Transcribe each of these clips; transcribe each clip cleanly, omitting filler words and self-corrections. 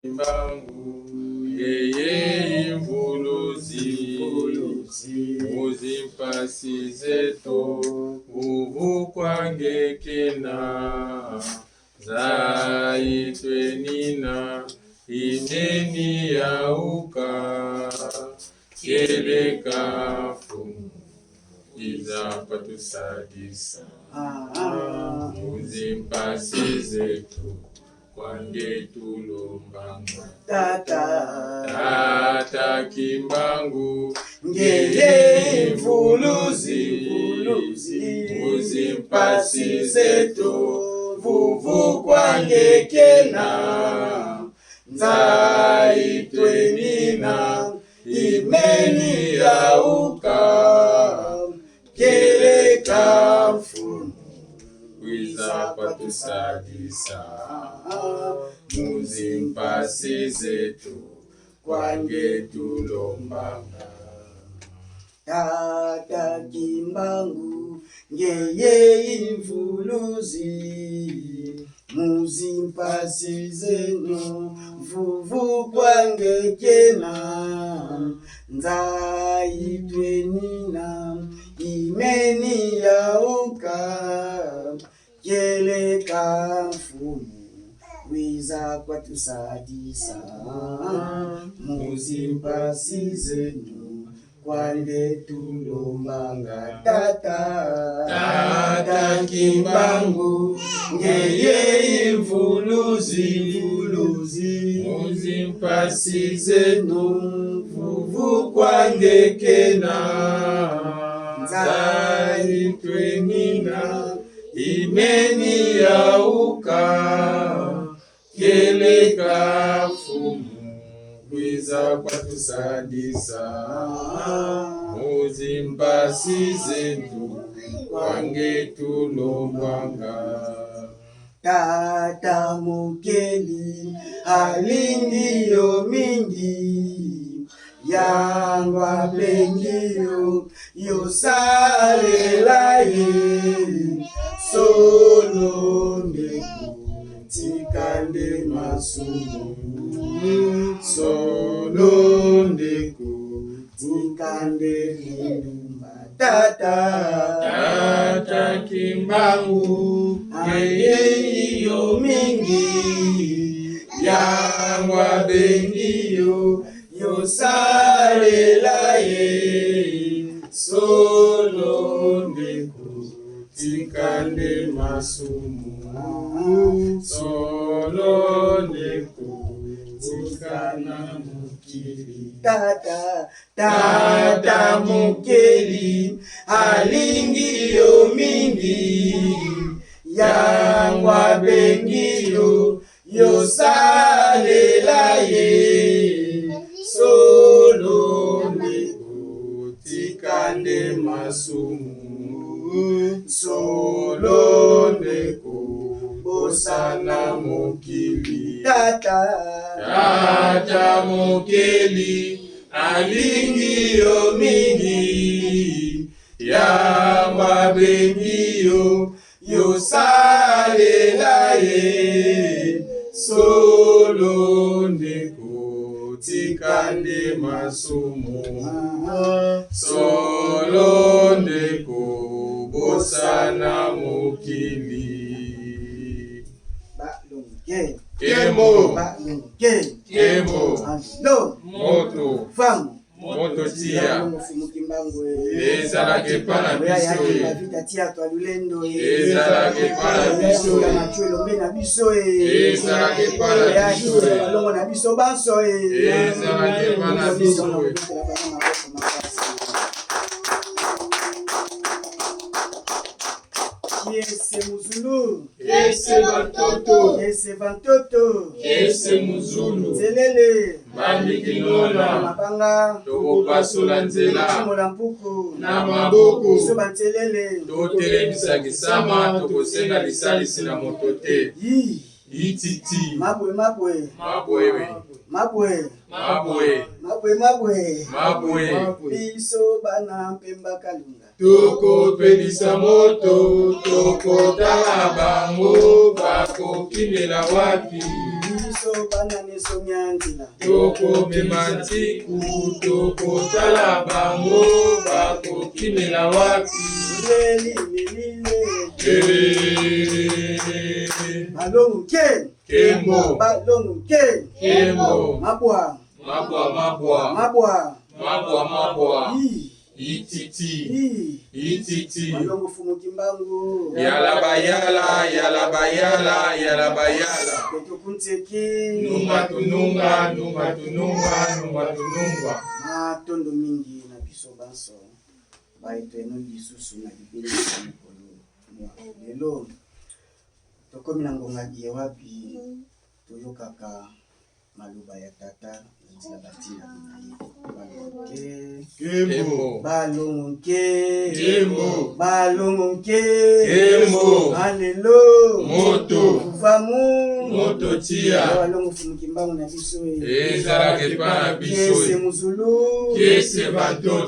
Mbangu yeye imvuluzi muzimpasi zetu uvu kwangekena zaitwe nina ineni yauka keleka fumu izapatusadisa muzimpasi zetu kwange tulombanga tata kimbangu ngeye imvuluzi muzimpasi zetu vuvu kwange kena nzaitwe nina imeni yauka keleka mfunu kwiza patusadisa muzimpasi zetu kwange tulombanga tata kimbangu ngeye imvuluzi muzimpasi zenu vuvu kwange kena nzaitwe nina imeni yauka keleka mfumu wiza kwatusadisa muzimpasi zenu kwange tulombanga tata kimbangu ngeye imvuluzi muzimpasi zetu vuvu kwange kena nzaitwe nina imeni yauka keleka fumu kwiza kwatusadisa muzimpasi zetu kwange tulombanga tata mukeli alingiyo mingi yangwa bengiyo yosalelaye solo ndeku tikande masumu solo ndeku tikande lindumba tata kimbangu ngeye iyo mingi yangwa bengiyo yosalelaye solo ndeku tikande masumu solo ndeku tikana mukili tata mukeli alingiyo mingi yangwa bengiyo yosalelaye solo ndeku tikande masumu solo ndeku bosana mukili tata mukeli alingiyo mingi yangwa bengiyo yosalelaye solo ndeku tikande masumu solo ndeku bosana mukili kemo moto moto tia ezalaki epa na biso ezalaki epa na biso ezalaki epa na biso ezalaki epa na biso Yese muzulu, yese bantoto, yese bantoto, yese muzulu, zelele, bandikinola, mabanga, tokopasola nzela, molampuku, na maboko, sobantelele, totelemisa kisama, tokosenga lisalisi na moto te. Ititi, mabwe, biso bana mpemba kalunga. Tokopelisa moto, tokotala bango, bakokimela wapi. Biso banane sonyanzila. Toko memantiku, toko talabango, bako kimela wapi. Balongo ke. Kembo. Balongo ke. Kembo. Mabwa. Ititi. Balongo fumu kimbangu. Yala bayala. Beto kunteki. Nunga tununga. Matondo mingi na biso banso. Baito eno lisusu na libeli sa mokolo. Lelo. Tokomi na ngonga die wapi. Toyokaka maluba ya tata. Nzila batina binaye. Balongo ke. Alelo. Moto tia. Balongo fumu kimbangu na biso. Ezala kepa biso. Kese muzulu. Kese bantoto.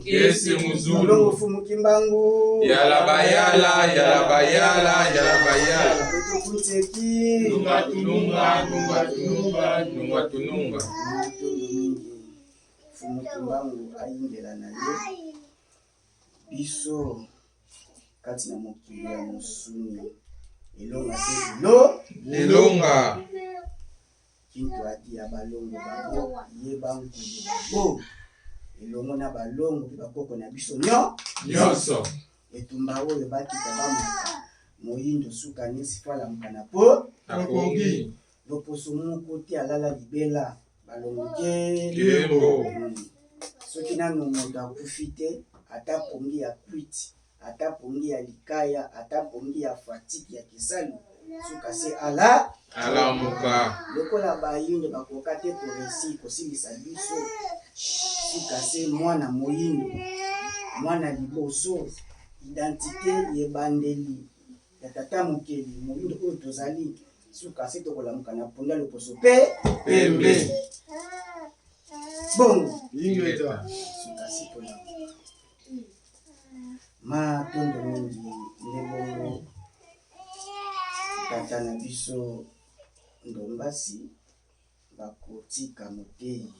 Kese muzulu. Balongo fumu kimbangu. Yala bayala. Beto kunteki. Nunga tununga. Matondo mingi fumu kimbangu ayingela na ye biso kati na mokili ya mosuni elonga se Lelonga. kinto adi ya balongo babo ye bangulu babo elongo na balongo mpe bakoko na biso Nyonso. etumba oyo bakita bamaka moyindo suka nesi falamuka na po Takongi. loposo moko te alala libela balongo ke. Kembo. Soki nanu moto akufi te ata pongi ya kwiti ata pongi ya likaya ata pongi ya fatiki ya kisali suka se Alamuka. lokola bayindo bakoka te koresi kosilisa biso suka se mwana moyindo mwana liboso identité yebandeli ya tata mokeli moyindo oyo tozali suka se tokolamuka na pongi ya loposo pembe bongo Ingeta. suka se tolamuka matondo mingi nde bongo tata na biso ndombasi bakotika moteyi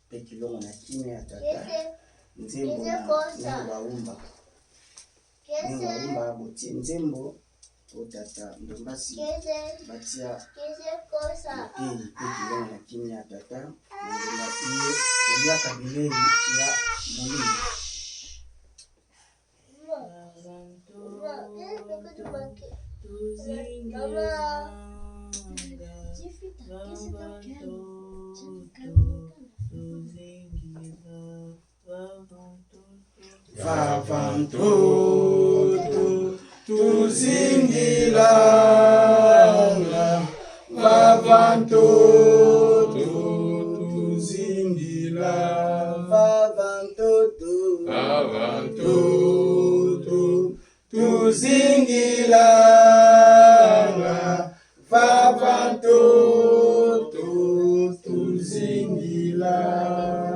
mpe kilongo na kimia ya tata nzembo na baumba botie nzembo o tata ndombasi batia moteyi mpe kilongo na kimia ya tata ngonga iye oliaka bilei ya molimo Vavantoto tuzingilanga vavantoto tuzingilanga vavantoto tuzingilanga vavantoto tuzingilanga.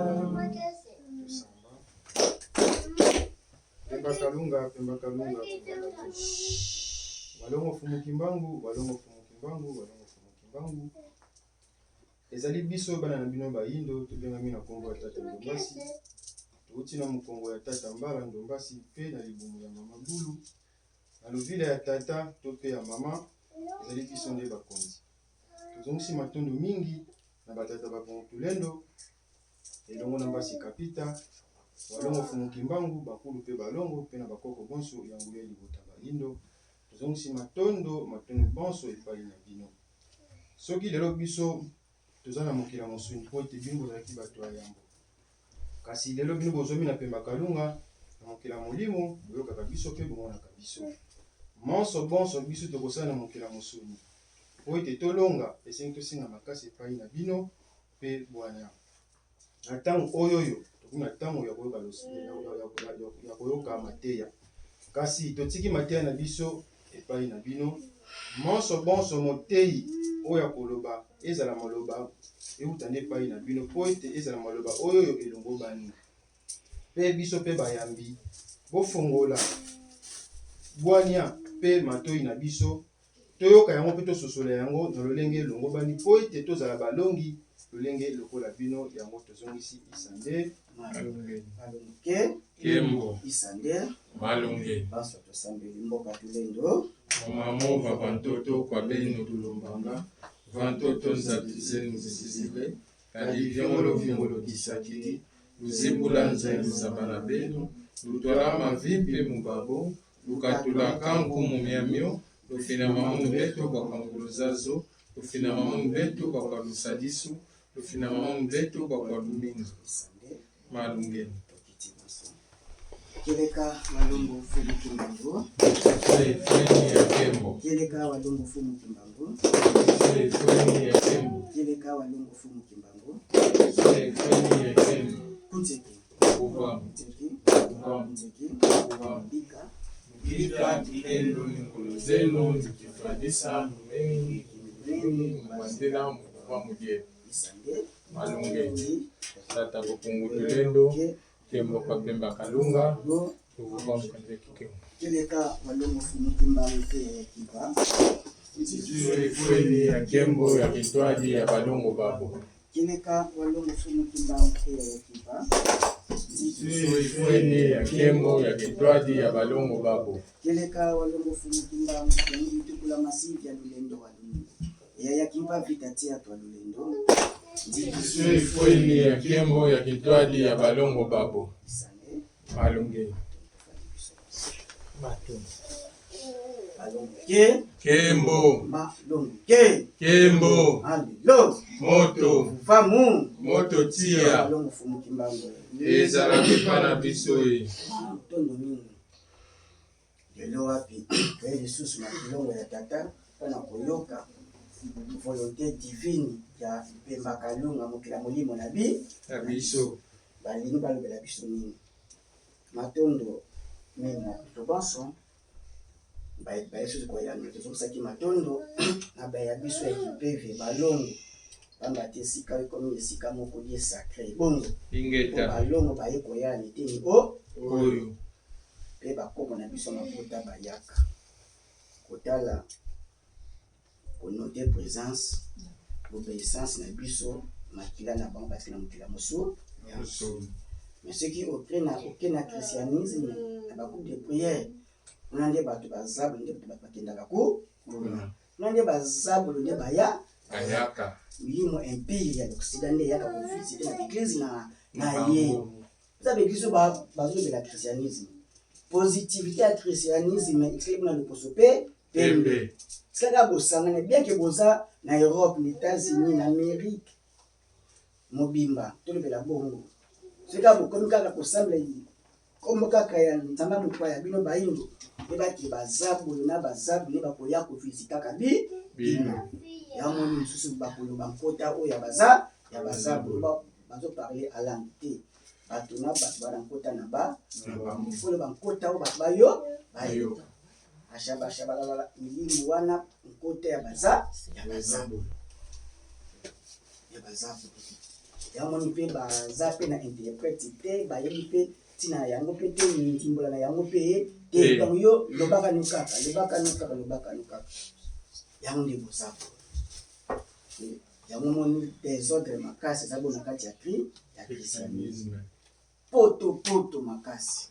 Pemba kalunga. Walongo fumu kimbangu. Ezali biso bana na bino bayindo tobengami na kongo ya tata Ndombasi. Touti na mokongo ya tata Mbala Ndombasi mpe na libumu ya mama Bulu. Na lovila ya tata to pe ya mama ezali biso nde bakonzi. Tozongisi matondo mingi na batata bakongo tulendo. Elongo na Mbasi kapita. Walongo fumu kimbangu bakulu pe balongo pe na bakoko bonso yango ya libota bayindo tozongisi matondo bonso epai na bino soki lelo biso tozana mokila mosuni po te bino bozalaki bato ya yambo kasi lelo bino bozomi na pemba kalunga na mokila molimo boyokaka biso pe bomonaka biso bonso biso tokosala na mokila mosuni po ete tolonga esengi tosenga makasi epai na bino pe bwana na ntango oyoyo kuna tango ya koyoka mateya kasi totiki mateya na biso epai na bino bonso moteyi oyo koloba ezala maloba euta nde epai na bino po ete ezala maloba oyo elongo bani pe biso pe bayambi bofongola bwania pe matoyi na biso toyoka yango mpe tososola yango na lolenge elongo bani po ete tozala balongi lolenge lokola bino yango tozongisi isande Malungeni. Malunguke Kembo. Isande Malungeni. baso tosambeli mboka tulendo Mamo vavantoto kwa beno tulumbanga. Vantoto nzabizenu zisizile. Kadi vyongolo vyongolo kisakili. Luzibula nzelu zabana beno. Lutwala vimpe mubabo. Lukatula kanku mumiamio. Lufina mamu beto kwa kanguluzazo. Lufina mamu beto kwa kwa lusadisu. Lufina mamu beto kwa kwa lumingo. Isande Malungeni. tokiti maso keleka walungu fumu kimbangu Fweni ya Kembo. keleka walungu fumu kimbangu Fweni ya Kembo. keleka walungu fumu kimbangu Fweni ya Kembo. kunteki Kuvamu. kunteki Kuvamu. kunteki Kuvamu. ika Ika kitendo ni kuluzenu nikifadisa mengi mengi mwandina mkuwa mujie. Isande Malungeni. Tata kupungutulendo. Kembo kwa Pemba Kalunga. go Kuvuka mkande kikemu. keleka walungu fumu kimbangu ke kiba Fweni ya Kembo ya kitwaji ya balongo babo. keleka walungu fumu kimbangu ke kiba Fweni ya Kembo ya kitwaji ya balongo babo. keleka walungu fumu kimbangu ke ngitukula masivi ya lulendo walungu yaya kimba vitatia twa lulendo Fweni ya Kembo ya kitwaji ya balongo babo. Isande Malungeni. Malunguke Kembo. Malunguke Kembo. Alilo Moto. Famu Moto tia. walungu fumu kimbangu Ezala kipa na biso ye. tondo mingi lelo wapi toye lisusu na bilongo ya tata mpona koyoka volonté divine ya Pemba Kalunga mokila molimo na Na biso. balingi balobela biso nini matondo mingi na tobanso bayesusu koyanga tozokisaki matondo na baya biso ya kipeve balongo pamba te esika ekomi esika moko lie sacré bongo po Ingeta. balongo baye koyala miteni Oyo. mpe bakoko na biso mabota bayaka kotala konote présence obéissance na biso makila na bango basiki na mokila mosusu Moso. mais soki oke na christianisme na bagroupe de prière kuna nde bato bazabolo nde bato bakendaka Kuna. kuna nde bazabolo nde baya Ayaka. milimo empire ya l'occident nde eyaka kovisite na église na ye eza baeglise oyo bazolobela christianisme positivité ya christianisme ekeli bona loposo mpe pembe Pembe. sikaka bosangana bien ke boza na Europe na États-Unis na Amérique mobimba tolobela bongo sika bokomi kaka kosambela kombo kaka ya nzambe mopaya bino bayindo ebaki bazabolo na bazabolo nde bakoya kovisitaka bino yamoni mosusu bakoloba nkota oyo ya bazabolo bazoparle alangue te bato na bato bana nkota na koloba nkota oyo bato bayo ashabashabalala milimu wana nkota ya bazabolo yamoni mpe baza mpe na interprète te bayebi mpe ntina yango mpe te ndimbola na yango mpe te donc yo lobaka no kaka yango nde bozabolo yango moni desordre makasi eza bona kati ya christianisme poto makasi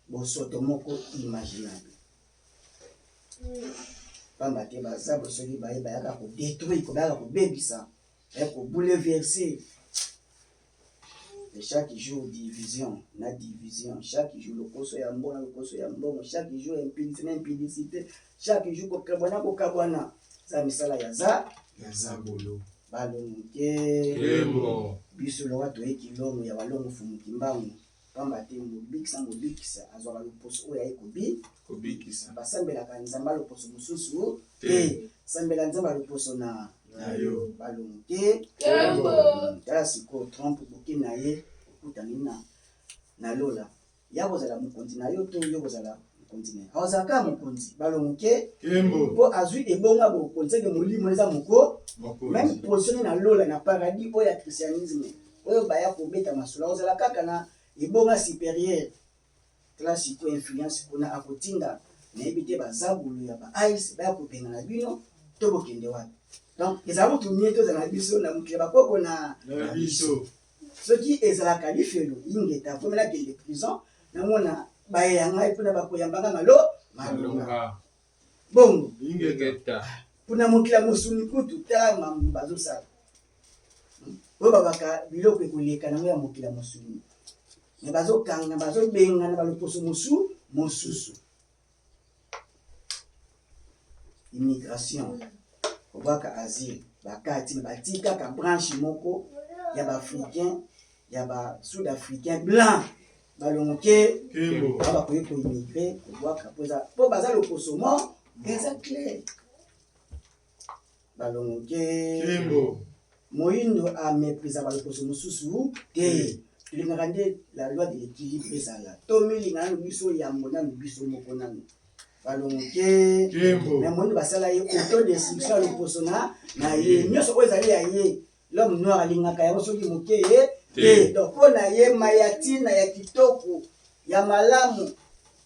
bosoto moko imaginable pamba te bazabolo soki baye bayaka kodétruire bayaka kobebisa bayaka kobouleverser et chaque jour division na division chaque jour lokoso ya mbongo lokoso ya mbongo chaque jour impudicité na impudicité chaque jour kokabwana za misala ya Zabolo. balongoke Kembo. biso lowa toye kilongo ya balongo fumuki mbangu pamba te mobikisa azwaka loposo oyo aye Kobikisa. basambelaka nzambe loposo mosusu te sambela nzambe loposo na yo. balongoke tala sikoyo trompe boke na ye okutani na lola ya kozala mokonzi na yo to yo kozala mokonzi na ye akozala kaka mokonzi balongoke Kembo. mpo azwi ebonga bokonzi eke molimo eza moko Mokonzi. même positionné na lola na paradis oyo ya christianisme oyo baya kobeta masolo akozala kaka na ebonga supérieure tala sikoyo influence kuna akotinda nayebi te bazabulu ya baice baya kopenga na bino to bokende wapi. Donc ezala mutu mie tozala na biso na mokili bakoko na biso soki ezalaka lifelo ingeta fo mena kende prison namona bayaya ngai mpona bakoyambanga malonga bongo ingeta mpona mokili ya mosuni kutu tala mamu bazosala oyo babaka biloko ekoleka nango ya mokili ya mosuni me bazokanga bazobenga na baloposo mosusu immigration kobwaka asile bakati me batikaka branche moko ya baafricain ya basud africain blanc balongoke bakoki koimmigre kobwaka mpo baza loposo mo eza clair balongoke moyindo améprise baloposo mosusu te tulingaka nde la loi de l'équilibre ezala tomilingana no biso yambo nano biso moko nano balongoke me moyindo basala ye autodestruction ya loposo na ye nyonso oyo ezali ya ye l'homme noir alingaka yango soki moke ye te donc mpo na ye mayatina ya kitoko ya malamu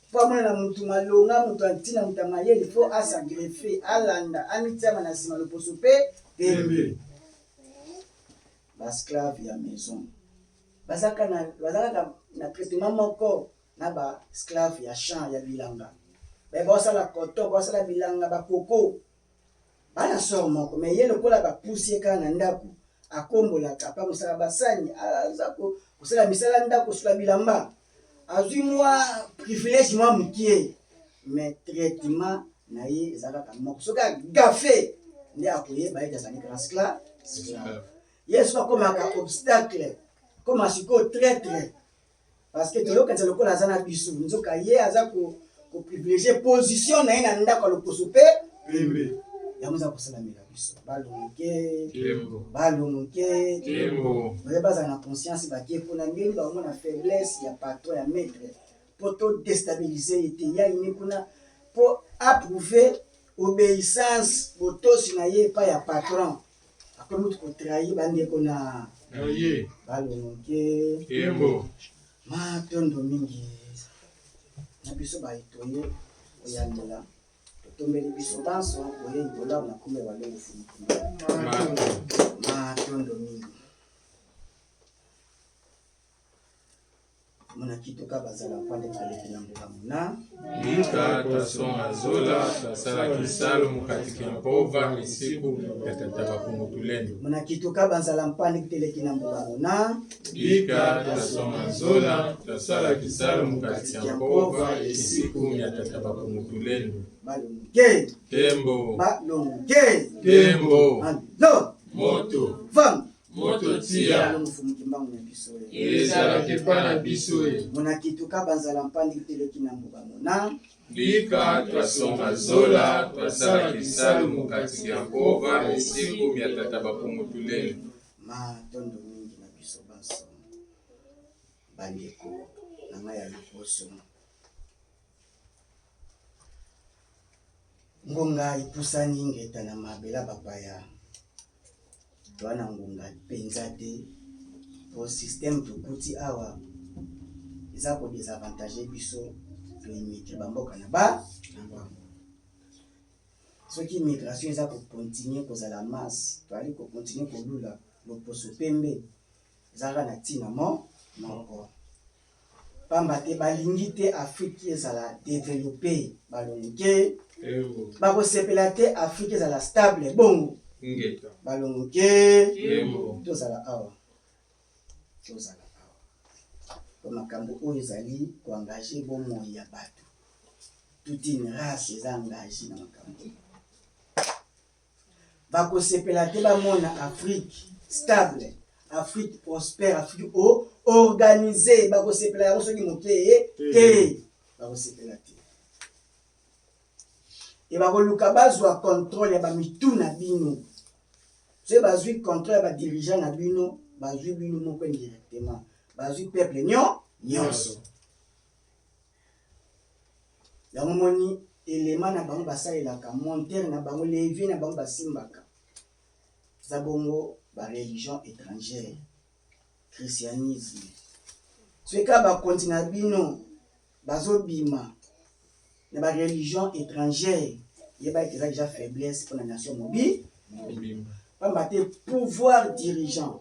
mpo amona na mutu malonga mutu antina mutu ya mayele fo asagrefe alanda amitiama na nsima loposo mpe pembe basclave ya maison bazalaka na traitement moko na basclave ya champ ya bilanga basala coton basala bilanga bakoko bana sor moko me ye lokola bapusi ye kaka na ndako akombolaka pa mosala basani aza kosala misala ndako kosola bilamba azwi mwa privilège mwa mokie me traitement na ye ezalaka moko soki agafe nde akoyeba ete azali grand sclave ye soki akomaka obstacle koma sikoyo traître parce que toyokanisa lokola aza na biso nzoka ye aza koprivilégie position na ye na ndako ya loposo mpe pembe yango eza kosalamela biso balongoke oye bazala na conscience bakie mpona ndeni bamona faiblesse ya patron ya maître mpo to déstabilize ye te ya ine mpona mpo approuve obéissance botosi na ye epai ya patron akomi mutu kotrahi bandeko na ye balongoke matondo mingi na biso baetoye oyandela tombeli biso banso oye ibola na kume walongo fumukumba matondo mingi mona kitoka bazala mpande koleki na mboka mona ika twasonga zola twasalaki salo mokati kimpova misiku ya tata bakongo tulendo mona kitoka banzala mpande teleki na mboka mona ika twasonga zola twasalaki salo mokati kimpova misiku ya tata bakongo tulendo balonge tembo balonge tembo alo moto fam moto tia ezalaki mpa na biso ye mona kituka banzala mpandi teleki na mboka mona lika twasonga zola twasalaki salo mokati ya mpova misiku ya tata bakongo tulendo matondo mingi na biso banso bandeko na ngai ya loposo ngonga epusani ngeta na mabela bapaya toana ngonga mpenza te po système tokuti awa eza kodesavantage biso toimigre bamboka na bango soki immigration eza kokontinue kozala masse toali kokontinue kolula loposo pembe ezalaka na ntina moko pamba te balingi te afrique ezala développé balongoke bakosepela te afrique ezala stable bongo balongoke tozala awa po makambo oyo ezali koengage bomoi ya bato toute une race eza engage na makambo bakosepela te bamona afrique stable afrique prospère afrique organisée bakosepela yango soki moke te bakosepela te e bakoluka bazwa contrôle ya bamitu na bino soki bazwi contrôle ya badirigant na bino bazwi bino moko indirectement bazwi peuple nyonso yango moni elema na bango basalelaka montere na bango levier na bango basimbaka eza bongo bareligion étrangère christianisme soki kaka bakonti na bino bazobima la religion étrangère, il y a déjà faiblesse pour la nation mobile. Pas pouvoir dirigeant.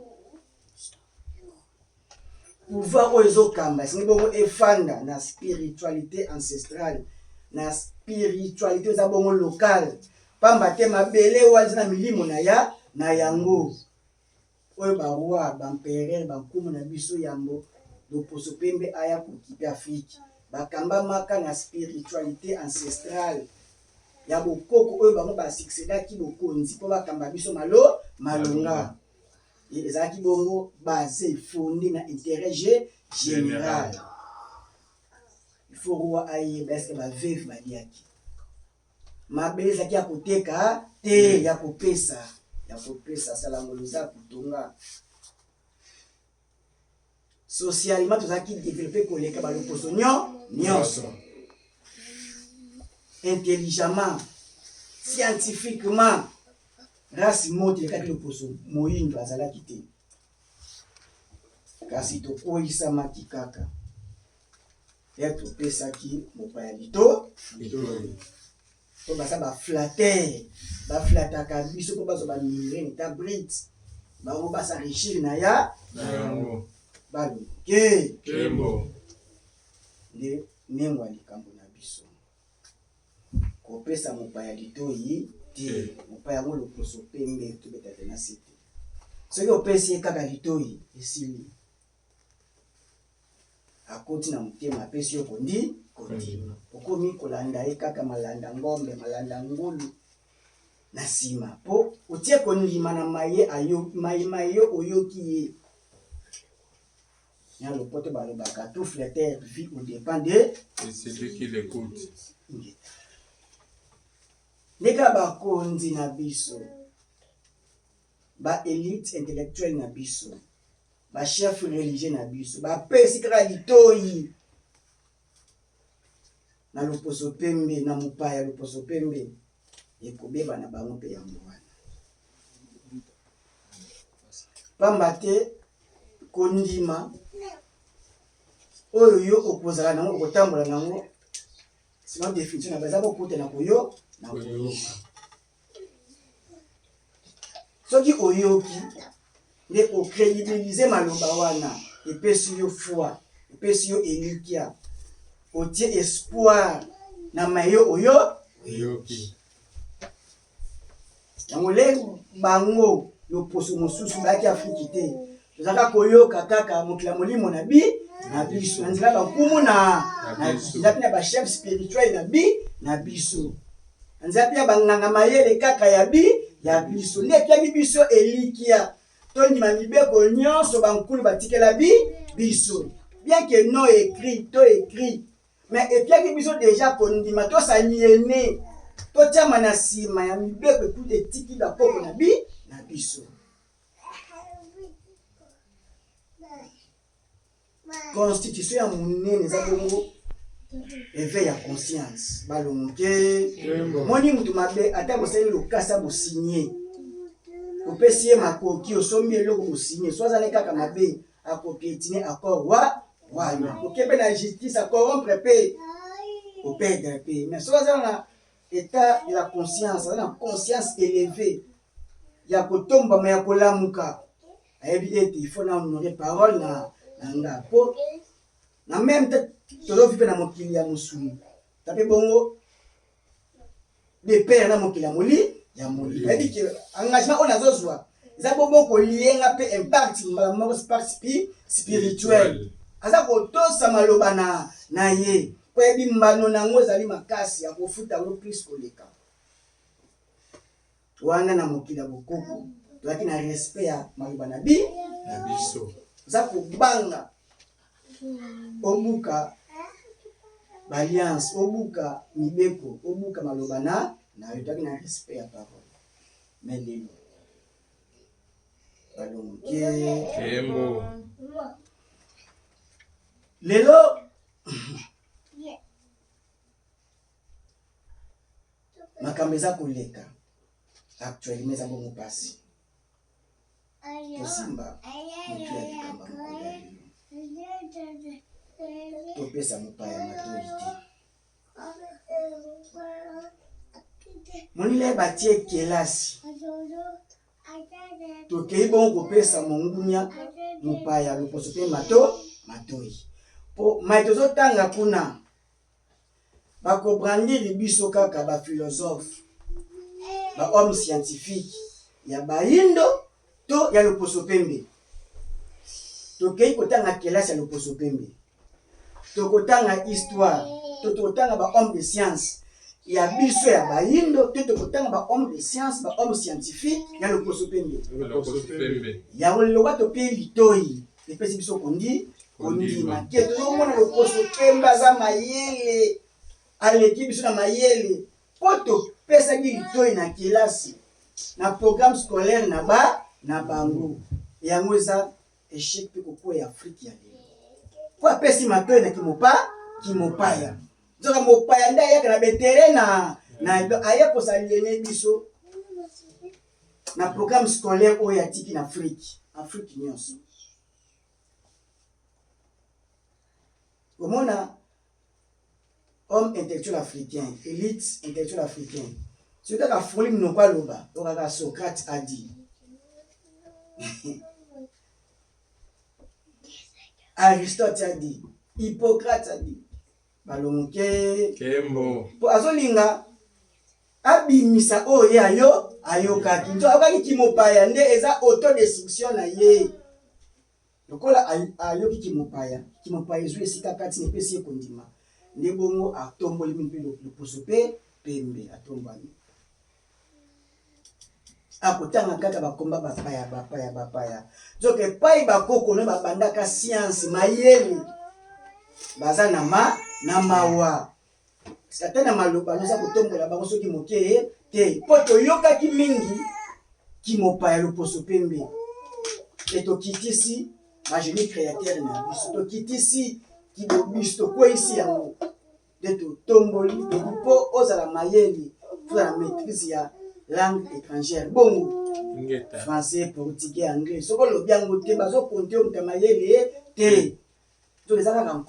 Pouvoir aux kamba, c'est bon efanda na spiritualité ancestrale, na spiritualité za bon local. Pas mbate mabele wazina milimo na ya na yango. Oyo ba roi, ba empereur, ba kumu na biso yambo, loposo pembe aya kukipe Afrique. Ba kamba maka na spiritualité ancestrale. Ya bokoko oyo bango ba succédaki bokonzi po ba kamba biso malonga. Les acquis bongo basés fondés dans l'intérêt général. Il faut voir aïe parce que ma veuve m'a dit aki. Ma belle zaki a côté ka te ya kopesa salangoloza kutonga. Socialement tout ça qui développé koleka ba loposo nyonso. Intelligemment, scientifiquement. Race mote kati loposo moyindo azalaki te kasi tokoyisamaki kaka ya topesaki mopaya lito to basa baflataka biso po bazo bamilene ta brite bango basarichir na yango baluke nde nengwa likambo na biso kopesa mopaya litoyi mopaya yango loposo pembe tobeta tena sete soki opesi ye kaka litoyi esili akoti na motema apesi yo kondi okomi kolanda ye kaka malanda ngombe malanda ngulu na nsima mpo otie kondima na maye yo oyoki ye ya lopoto balobaka tout flatteur vit au dépend de celui qui l'écoute. Ndeka bakonzi na biso ba élite intellectuelle na biso ba chef religieux na biso ba pesi kaka litoyi na loposo pembe na mopaya loposo pembe ekobeba na bango mpe yango wana pamba te kondima oyo yo okozala nango okotambola nango sinon définition na baza bokuta na koyo na koyoka soki oyoki nde ocrédibilize maloba wana epesi yo foi epesi yo elikia otie espoir na mayo oyo oyoki yango le bango loposo mosusu bayaki Afriki te tozalaka koyoka kaka mokili ya molimo na biso na nzela bankumu nzela mpe na bachef spirituel na biso na nzela mpe ya banganga mayele kaka ya biso nde epiaki biso elikia tondima mibeko nyonso bankulu batikela biso bien que non écrit to écrit mais epiaki biso déjà kondima tosaliene totiama na nsima ya mibeko ekuti etiki bakoko na biso constitution ya monene eza bongo éveil ya conscience balonge moni mutu mabe ata bosali lokasa bosinye opesi ye makoki osombi eloko bosinye so azali kaka mabe akopiétine accord wana okempe na justice acorrompre mpe operdre mpe mais so azali na état ya conscience azali na conscience élevée ya kotombama ya kolamuka ayebi ete il faut na honorer parole na nga po na même te tozovi mpe na mokili ya mosuni tape bongo de père na mokili ya molimo ayebi ke engagement oyo nazozwa eza bongo kolienga mpe impact mbala moko spirituel aza kotosa maloba na ye po yebi mbano nango ezali makasi ya kofuta yango plus koleka wana na mokili ya bokoko tozalaki na respect ya maloba na biso za kobanga obuka baliance obuka mibeko obuka maloba na yo tozalaki na respect ya parole mais lelo balonge lelo makambo eza koleka actuellement eza bongo pasi tosimba motu ya likamba mokolo ya lelo topesa mopaya matoi te monile batie kelasi tokei bon kopesa mongunya mopaya loposo mpe matoi po mai tozotanga kuna bakobrandili biso kaka baphilosophe bahomme scientifique ya bayindo to ya loposo pembe tokei kotanga kelasi ya loposo pembe tokotanga histoire to tokotanga bahomme de science ya biso ya bayindo to tokotanga bahomme de science bahomme scientifique ya loposo pembe yango lelo bato mpe litoi epesi biso kondima ke tozomona loposo pembe aza mayele aleki biso na mayele po topesaki litoi na kelasi na programme scolaire na bango yango eza échec mpe kokwea afrique ya lelo po apesi matoi na kimopaya nzoka mopaya nde ayaka na betere na aya kosaliene biso na programme scolaire oyo atiki na afrique nyonso omona homme intellectuel africain élite intellectuel africain soki kaka foli monoko aloba to kaka Socrate adi Aristote adi Hippocrate adi balongoke po azolinga abimisa oyo ye ayokaki nto ayokaki kimopaya nde eza autodestruction na ye lokola ayoki kimopaya ezwi esika kati na epesi ye kondima nde bongo atomboli mpe loposo mpe pembe atombami akotanga kaka bakomba bapaya nzoka epai bakoko no babandaka science mayele baza na mawa ata na maloba noza kotombola bango soki moke te mpo toyokaki mingi kimopaya loposo pembe etokitisi bagénie créateur na biso tokitisi kibobiso tokweyisi yango nde totomboli mpo ozala mayele ozala maîtrise ya langue étrangère bongo français portugais anglais soki olobi yango te bazokonte yo moto ya mayele te to eza kaka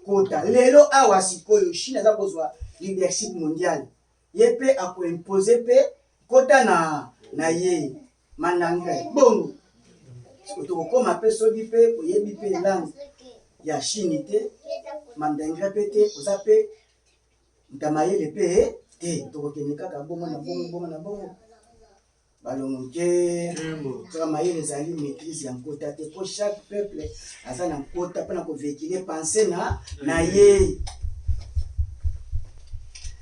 kota lelo awa sikoyo chine aza kozwa leadership mondiale ye mpe akoimpose mpe kota na ye mandanga bongo tokokoma mpe soki mpe oyebi mpe langue ya chine te mandanga mpe te oza mpe ntamayele mpe te tokokende kaka bongo na bongo balongoke soka mayele ezali maîtrise ya nkota te po chaque peuple aza na nkota mpona kovekile pense na ye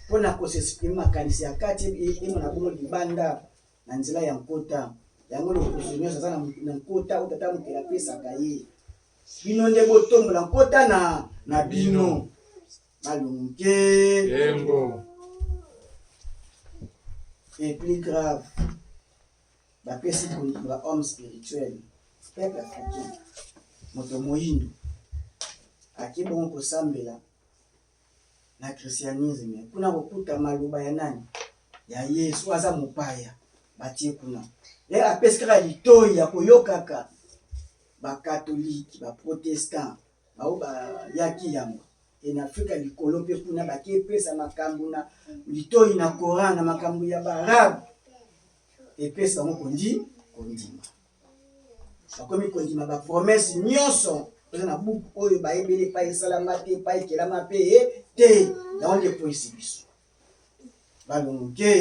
mpona kosexprime makanisi ya kati emona bongo libanda na nzela ya nkota yango lokoso nyonso aza na nkota oyo tata mokili apesaka ye bino nde botombola nkota na bino balongoke et plus grave bapesi ba homme spirituel peuple africain moto moyindo aki bongo kosambela na christianisme kuna kokuta maloba ya nani ya yesu aza mopaya batie kuna ye apesi kaka litoi ya koyokaka bakatolike baprotestant bao bayaki yango en afrika likolo mpe kuna baki epesa makambo na litoi na koran na makambo ya baarabe epesi bango kondima bakomi kondima bapromese nyonso oza na buku oyo bayebeli epai esalama te epai ekelama mpe te yango nde poesi biso balongoke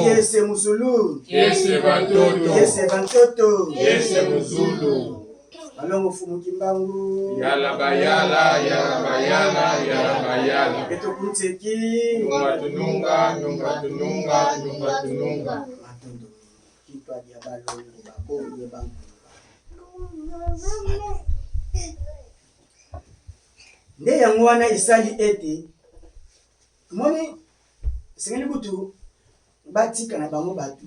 yese musulu yese bantoto yese muzulu balongo fumuki mbangu yala bayala etokunteki nunga tununga matondo kitwa dia balongo baboye bangu nde yango wana esali ete moni sengeli kutu batika na bango batu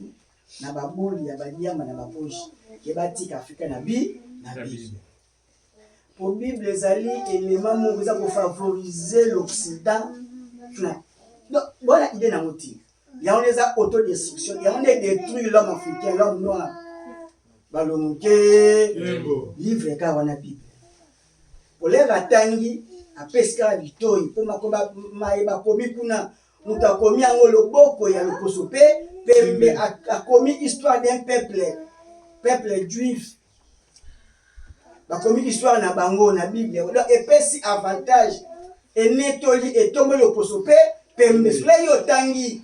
na baboli ya badiamba na bapoche ke batika afrika na bible po bible ezali elema moko eza kofavorize l'occident bona ide nango ti yango nde eza autodestruction yango nde détruire l'homme africain l'homme noir balongoke livre eka wana bible polera atangi apesi kaka litoi mpo mayeba akomi kuna moto akomi yango loboko ya loposo mpe pembe akomi histoire d'un peuple juif bakomi histoire na bango na Bible donc epesi avantage enetoli etomboli loposo mpe pembe sola yo otangi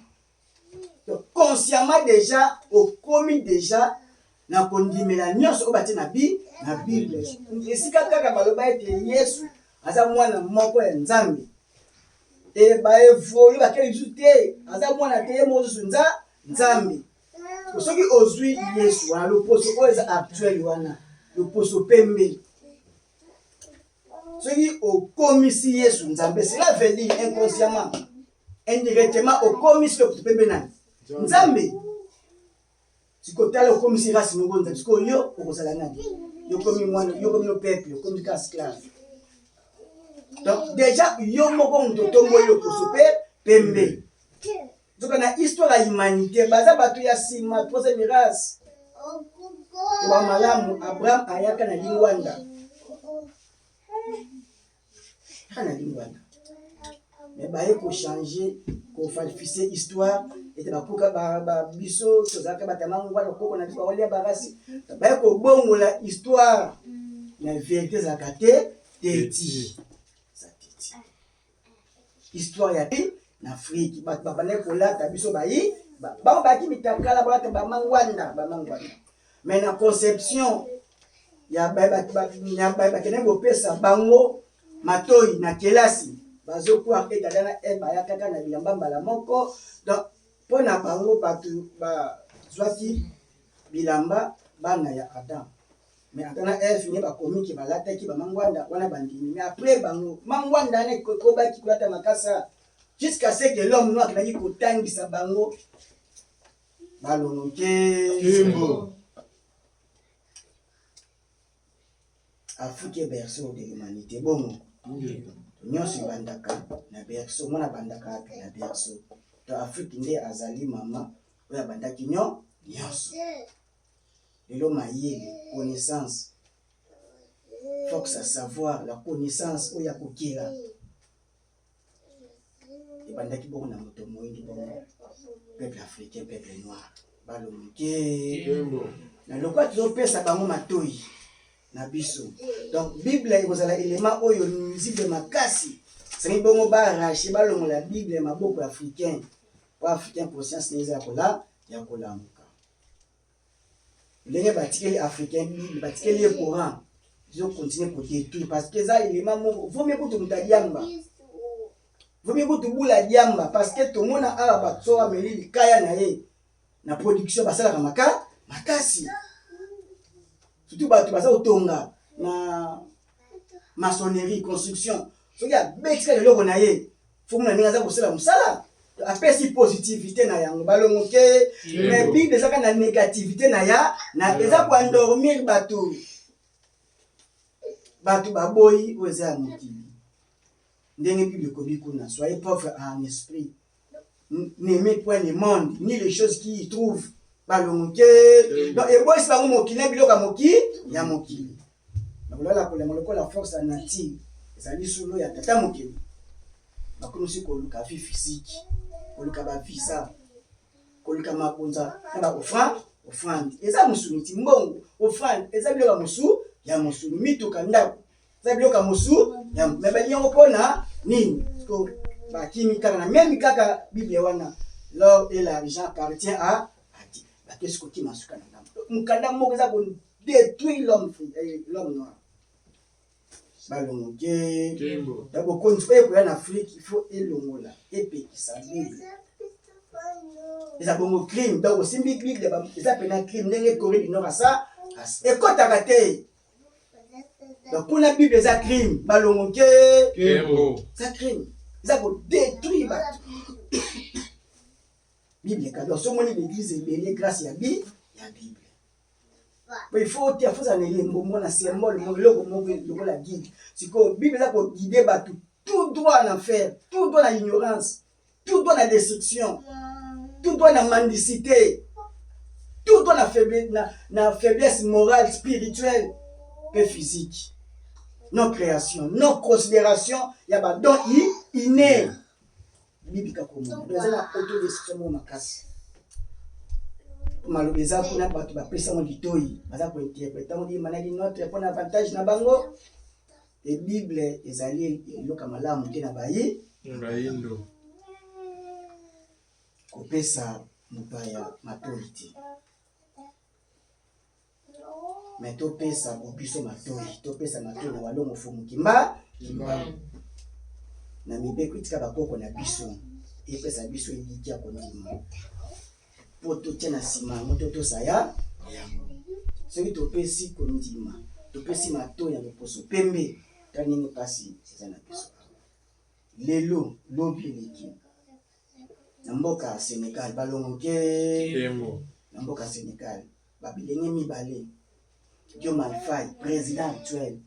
consciemment déjà okomi déjà na kondimela nyonso oyo batie na Bible esika kaka baloba ete Yesu aza mwana moko ya Nzambe e baevoli bakeli lisusu te aza mwana te ye mosusu Nzambe soki ozwi Yesu wana loposo oyo eza actuel wana loposo pembe soki okomisi Yesu Nzambe cela veut dire inconsciemment indirectement okomisi loposo pembe nani Nzambe sikotala okomisi rasi moko Nzambe siko yo okozala nani yo komi mwana yo komi no peuple okomi ka esclave donc déjà yo moko moto tomboli loposo pembe zoka na histoire ya humanité baza bato ya nsima troisième race to bamalamu Abraham ayaka na lingwanda mais baye kochange kofalifie histoire ete bakoka biso tozalaka batamangwana koko na biso baolia barasi baye kobongola histoire na vérité ezalaka te teti histoire ya na Afrique bato babandaki kolata biso bayi bango baki mitakala balata bamangwanda mais na conception ya bakende bopesa bango matoi na kelasi bazokuwa etadana baya kaka na bilamba mbala moko donc mpo na bango bato bazwaki bilamba bana ya Adam mais atana Eve ne bakomiki balataki bamangwanda wana bandimi mais après bango mangwanda ne kobaki kolata makasa jusqu'à ce que l'homme noir qui kotangisa bango balonoke Kimbo Afrique berceau de l'humanité bon nyonso bandaka na berceau mona bandaka na berceau to Afrique nde azali mama oya bandaki nyonso lelo mayele connaissance force à savoir la connaissance oya kokela ebandaki bongo na moto moyindi bongo peuple africain peuple noir balomuke na lokwa tozopesa bango matoi na biso donc Bible ekozala élément oyo nuisible makasi sangi bongo barache balongola Bible maboko africain po africain conscience neza ya kolamuka ndenge batikeli africain Bible batikeli le Coran zo continuer kodétruire parce que eza élément moko vaut mieux kutu mutadiamba vaut mieux kutu bula diamba parce que tomona awa bato ameli likaya na ye na production basalaka makasi surtout bato baza kotonga na maçonnerie construction soki abekisaka eloko na ye fomona ndenge aza kosala mosala apesi positivité na yango balongoke mais Bible ezaka na négativité na eza koendormir bato baboyi oyo eza ya mokili ndenge Bible ekobi kuna soyez pauvre en esprit n'aimez point le monde ni les choses qui y trouvent balongoke donc eboyisi bango mokili na biloko ya mokili nakolala kolema lokola force ya nature ezali solo ya tata mokili bakomisi koluka vie physique koluka bavisa koluka mabonza na baofrande eza mosuni ti mbongo ofrande eza biloko ya mosuni mituka ndako eza biloko ya mosu me balinyango mpona nini ko bakimi kaka na memi kaka Bible wana l'or et l'argent appartient à bakesi kokima suka na ndambo mokanda moko eza kodétruire l'homme noir balongoke bokonzi oyo ekoya na Afrique il faut elongola epekisa Bible eza bongo crime donc osimbi Bible eza pena crime ndenge Corée du Nord asa ekotaka te donc kuna Bible eza crime balongoke eza crime eza kodétruire bato Bible kado somoni l'église ebele grâce ya Bible il faut te afuza na elembo mona symbole mo loko mo lokola guide siko Bible eza ko guider bato tout droit en enfer tout droit na ignorance tout droit na destruction tout droit na mendicité tout droit na faiblesse morale spirituelle et physique nos créations, nos considérations, il y a ba don inné. Bibika comme nous. Nous avons autodestruction makasi. Malobeza kuna bato ba pesa mo litoi, baza ko interpréter on dit manali notre pour avantage na bango. Et Bible ezali eloka malamu te na bayi. Ngaindo. Kopesa mupaya matorité. Mais topesa bobiso matoi, topesa matoi na walongo fumu kimba. Na mibeko itika bakoko na biso epesa biso elikia kondima po totia na nsima moto tosaya yango soki topesi kondima topesi matoi ya loposo pembe tala ndenge mpasi eza na biso lelo lobi eleki na mboka ya Sénégal balongoke na mboka ya Sénégal babilenge mibale Diomaye Faye président actuel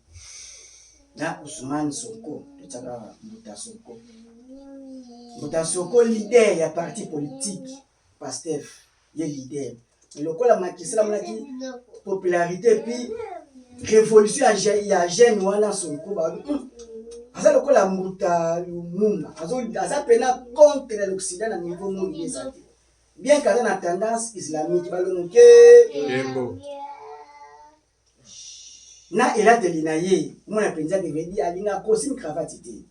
na Ousmane Sonko totsaka Mbuta Sonko leader ya parti politique Pastef ye leader mais lokola makisela monaki popularité puis révolution ya jeune wana Sonko ba aza lokola Mbuta Lumumba aza pena contre l'Occident na niveau mondial bien qu'aza na tendance islamique balongoke na elateli na ye mona penza que veut dire alinga kosi cravate te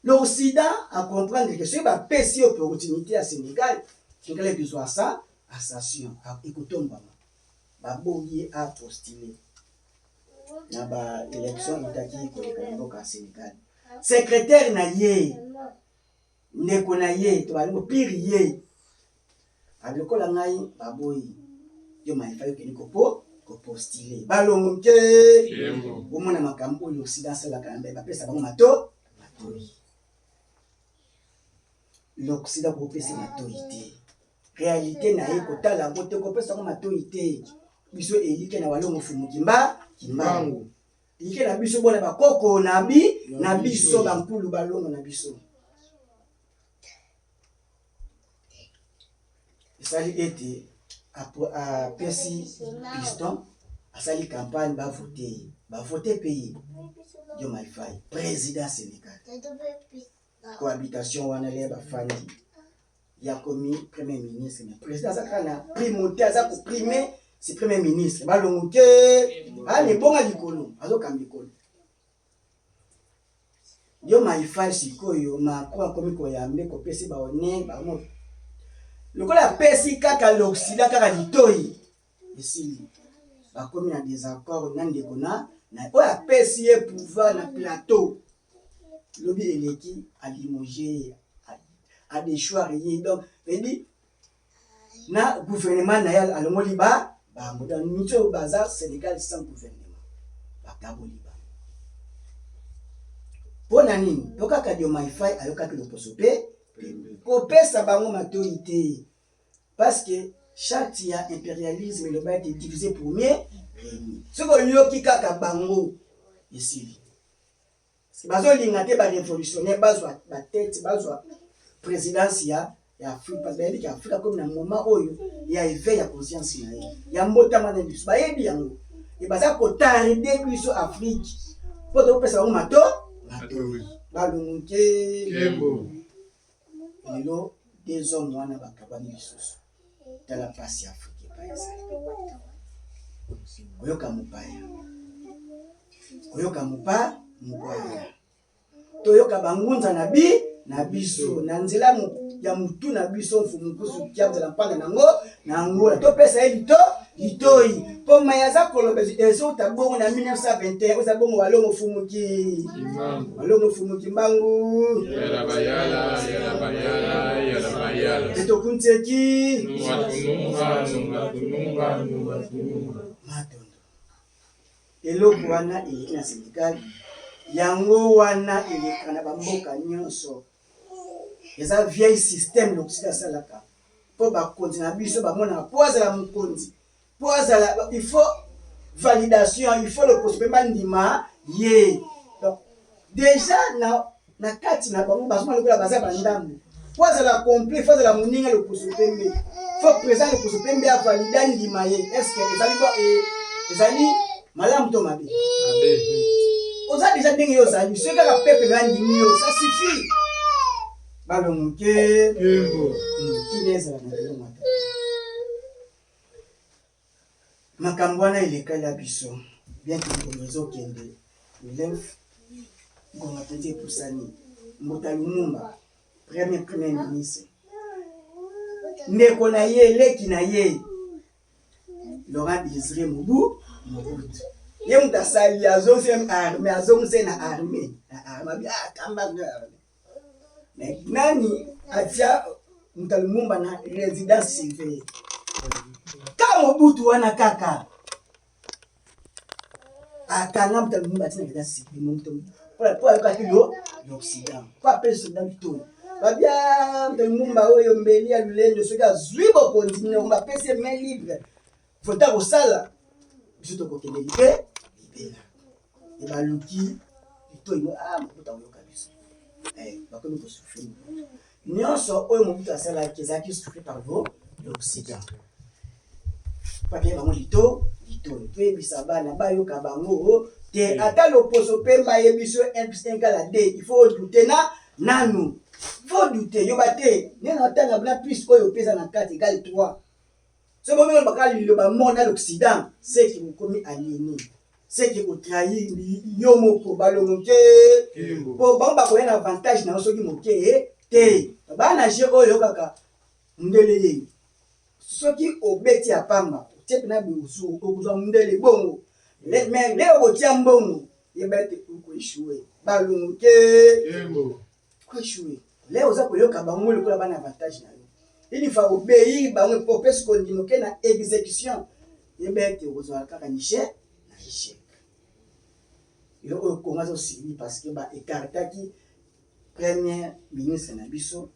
l'Occident a comprendre que ce ba pesi opportunité à Sénégal que les besoin ça assassin ekotomba ba boye a postuler na ba élection itaki ko ekoka Sénégal secrétaire na ye ndeko na ye to balingo pire ye abikola ngai ba boye yo maifayo ke nikopo postulé balongoke omona makambo oyo Occident salaka na mbe bapesa bango matoi l'Occident kopesa matoi te réalité na ye kotala yango te kopesa bango matoi te biso elike na walongo fumu kimbangu elike na biso bona bakoko na biso bampulu balongo na biso esali ete apesi piston asali campagne bavote pays Diomaye Faye président Sénégal cohabitation wana le bafandi ya komi premier ministre mais président azaka na primauté aza ko primer si premier ministre balongoke ale bonga likolo azokamba likolo Diomaye Faye sikoyo Macron akomi koyambe kopesi baone bamo lokola pesi kaka l'Occident kaka litoi esili bakomi na désaccord na ndeko na oyo apesi ye pouvoir na plateau lobi eleki alimogé a déchoir ye donc veut na gouvernement na ya alongoli bango dans mito baza Sénégal sans gouvernement bakaboli ba pona nini tokaka Diomaye Faye ayokaki loposo pe kopesa bango matoi te parce que charte ya impérialisme le ba été divisé pour mieux régner soko yoki kaka bango esili bazolinga te barévolutionnaire bazwa batete bazwa présidence ya Afrique parce que Afrique comme na moment oyo ya éveil ya conscience na ye ya mbotama na biso bayebi yango e baza kotarde biso Afrique po topesa bango matoi balongoke lelo des hommes wana bakabani lisusu tala pasi Afrique epaezali koyoka mupaya toyoka bangunza na biso na nzela ya mutu na biso mfumukusu kiamzela mpanda nango na Angola topesa ye litoi po mayaza koloba ezo tabongo na 1921 oza bongo walongo fumuki mbangu yala bayala etokunteki nunga matondo eloko wana eleki na Sénégal yango wana eleka na bamboka nyonso eza vieil système l'Occident salaka po bakonzi na biso bamona po azala mokonzi po azala il faut validation il faut le poste bandima ye donc déjà na kati na bango bazoma lokola baza bandambo po azala complet faut azala moninga le poste pembe faut présent le poste pembe a valida ndima ye est-ce que ezali malamu to mabe Oza déjà ndenge yo zali, ce kaka peuple bandimi yo, ça suffit. Balonke kineza na yo mata. Makambo wana ilekala biso, bien que nous kende. Élève Ngonga Pete Poussani, Mbota Lumumba, premier ministre. Ndeko na ye, leki na ye, Laurent Désiré Mobutu. Ye mutasali azonse armée, azonse na armée. Na armée, kamba armée. Mais nani atia Mbota Lumumba na résidence surveillée. Ka Mobutu wana kaka. Akanga Mbota Lumumba tina résidence surveillée Mobutu. Pour l'Occident. Pas appeler Occident du tout. Babia Mbumba oyo mbeli ya lulendo soka zwibo continue on va passer main libre. Faut ta osala. Biso to kokende libe libela. E ba luki to imo mputa oyo kabiso. Bakomi ko souffrir. Nyonso oyo mputa sala kezaki souffrir par l'Occident. Pas bien bango lito pe bisabana ba yo ka bango te ata l'opposo pemba yebiso 1+1 égale 2 il faut douter nanu faut douter yo bate nena tanga bla plus oyo pesa na 4 égale 3 ce moment on bakali le ba monde à l'Occident c'est qui vous commis aliéné c'est qui vous trahir yo moko balongoke po bamba ko yana avantage na soki moke te bana je oyo kaka ndele ye soki obeti apamba tiepe na biusu okuzwa ndele bongo mais les otia mbongo yebete ko échouer balongoke ko échouer les oza ko yoka bango le ko bana avantage na yo il faut obéir bango pour parce qu'on dit que na exécution yebete ozwa kaka niche na échec yo ko ngazo suivi parce que ba écartaki premier ministre na biso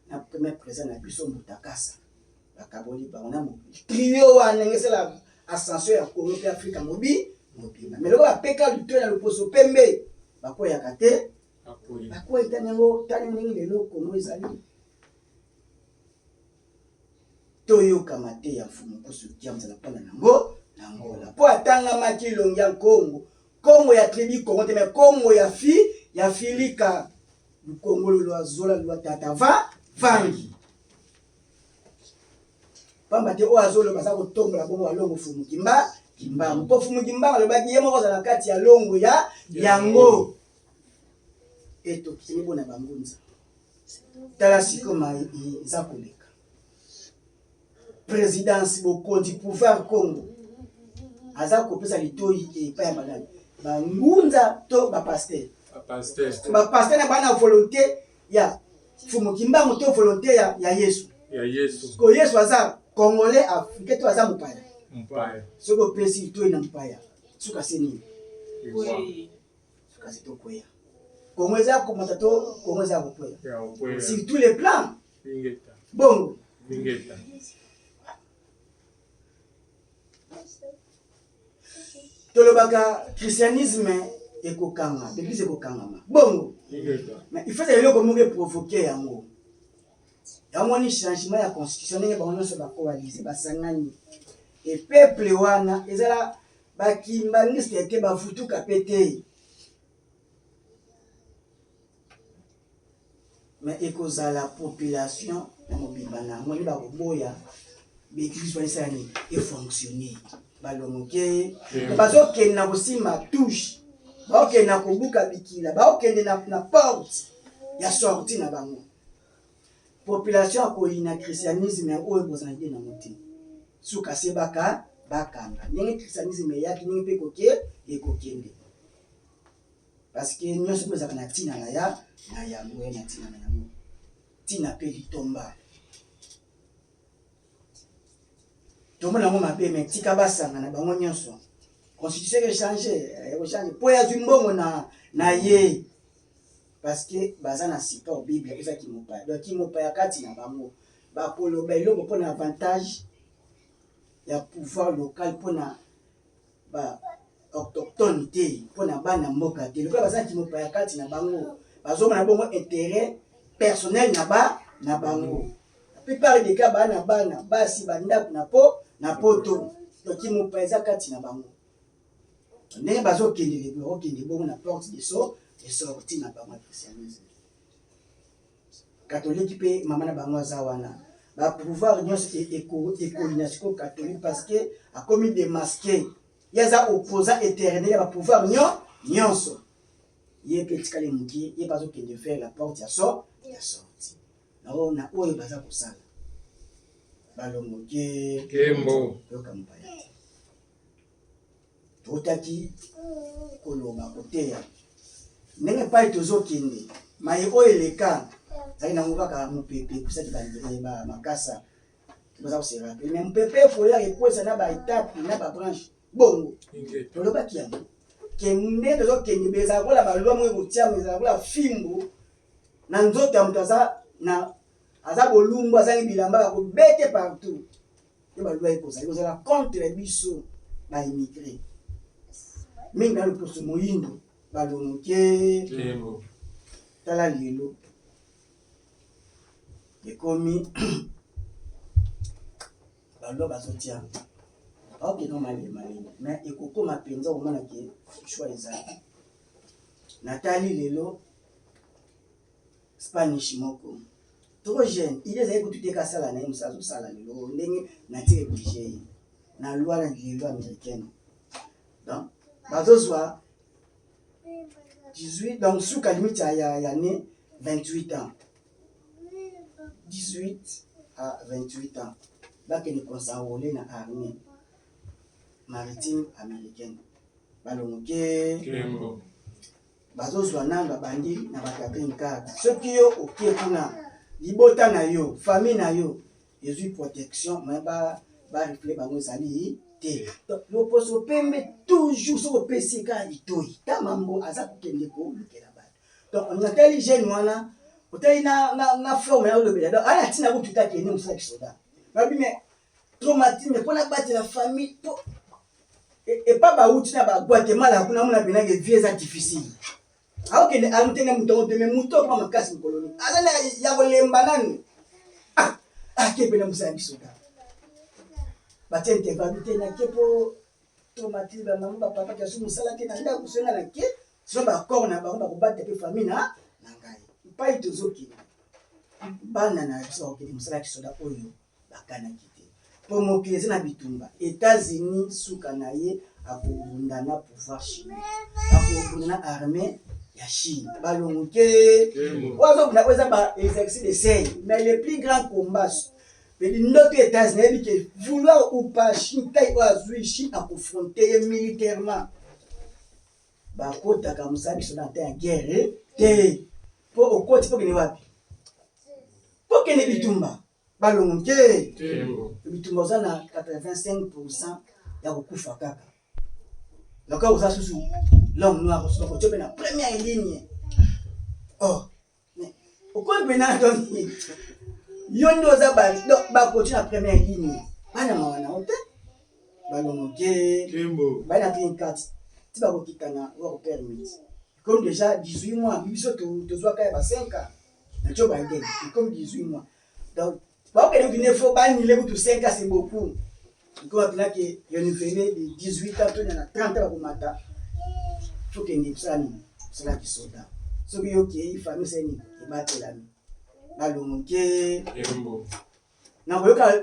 na premier président na biso Mutakasa bakaboli bango mo trio wana ngesela ascension ya Congo pe Afrika mobi mais le va peka du temps le poso pembe bakoya kate bakoya tanengo taningi lelo Congo ezali toyo kamate ya fumu poso kiamza na pana nango nangola po atanga makilo ya Congo ya tribu Congo te mais Congo ya filika du Congo lo azola lo tata vangi pamba te o azolo basa ko tombola bongo alongo fumu kimba mpofu mukimba alobaki ye moko za kati ya longo ya yango eto kini bona bangunza tala sikoma za koleka présidence bokondi pouvoir Congo aza kopesa litoi epa ya badali bangunza to ba pasteur na bana volonté ya fumu kimba moto volonté ya Yesu ko Yesu aza congolais africain to aza mupaya soko pesi to ina mpaya suka seni suka sito kwea komweza ko matato komweza ko kwea sur tous les plans bon tolobaka christianisme ekokanga l'église ekokanga bon mais il faut que le comme provoquer yango ni changement ya constitution ndenge bango nyonso bakoalize basangani et peuple wana ezala bakimbangisi ete bafutuka pete mais ekozala population na mobimba na moni bakoboya beglise banisani efonctionner balongoke bazokende na kosimba touche baokende na kobuka bikila baokende na porte ya sortie na bango population akoyina christianisme oyo bozala ide na moti suka se bakanga ndenge christianisme eyaki ndenge mpe ekokende parce que nyonso mpe ezalaka na ntina na yango na ntina na yango ntina mpe litomba tomona yango mabe me tika basanga na bango nyonso constitution ekochange mpo yazwi mbongo na ye parce que baza na support bible eza kimopaya donc kimopaya kati na bango bakoloba eloko mpona avantage ya pouvoir local mpona autochtone te mpona bana mboka te lokola baza kimopaya kati na bango bazomona bongo intérêt personnel na bango la plupart des cas bana basi bandako na poto donc kimopaya eza kati na bango ndenge bazokende lebe okende bongo na porte de sortie na bango ya christianisme catholique mpe mama na bango aza wana bapouvoir nyonso ekolina siko catholique parce que akomi démasqué ye aza opposant éternel ya bapouvoir nyonso ye mpe etikali mokie ye bazokende faire la porte ya sortie na oyo baza kosala balongoke Kembo. yoka mopaya totaki koloba koteya ndenge pai tozokende mai oyo eleka zali nango kaka mopepe kusaki makasa toza koserape me mopepe foya ekwesa na baetape na babranche bongo tolobaki yango kende tozokende be ezala kola balwa mo ekotiamo ezala kola fimbo na nzoto ya moto aza bolumbu azangi bilamba ya kobete partout yo balwa ekozali kozala contre biso baimmigré mingi na loposo moyindo balongoke tala lelo ekomi balwa bazotia okeno malema me ekokoma mpenza komona ke shwa ezali natali lelo spanish moko trop jeune il ezali kutu te kasala na ye mosa azosala lelo ndenge natire oblige ye na loi na lelo américaine donc bazozwa 18 donc suka limite ya ne 28 ans 18 à 28 ans bakende consenrôler na armée maritime américaine balongoke bazozwa nanga bandi na bakabine carte soki yo okie kuna libota na yo famille na yo ezwi protection me barefle bango ezali te loposo pembe toujours soki opesi kaka litoi ta mambo aza kokende kolukela bato donc natali jeune wana otali na forme ya olobela donc aya ntina kututa kende mosala kisoda babi me traumatisme mpona batela famille epa bauti na baguatemala kuna mona penake vie eza difficile aokende amutenge mutongo te me muto okoma makasi mokoloni aza na ya kolemba nani akepena mosala bisoda batie intervalle te nake mpo traumatisme bamamo bapapa kiasu mosala te na nda kosenga nake sino bakor na bango bakobata mpe famille na ngai mpai tozokende bana na biso bakokende mosala kisoda oyo bakanaki te mpo mokili eza na bitumba États-Unis suka na ye akobunda na pouvoir chine akobunda na armée ya Chine balongoke wazobunda oyo eza baexercice de seye mais le plus grand combat ndoto États-Unis yebi ke vouloir ou pas Chine tai oyo azwi Chine akofronte ye militairement bakotaka mosala biso na ta ya guerre te mpo okoti mpo kende wapi mpo kende bitumba balongoke bitumba oza na 85% ya kokufa kaka loka oza susu l'homme noir osuka kotio mpe na première ligne okomi mpena donc yo nde oza bakoti na première ligne bana mawa nao te balongoke bai na clean carte ti bakokitana work permit comme déjà 18 mois biso tozwaka ya ba 5 ans na Joe Biden comme 18 mois donc bakokende kutu ne fo banile kutu 5 ans c'est beaucoup ikoa mpena ke yonifele de 18 ans tonya na 30 ans bakomata fo kende kosala kisoda soki yokei famille seni ebatelami balongoke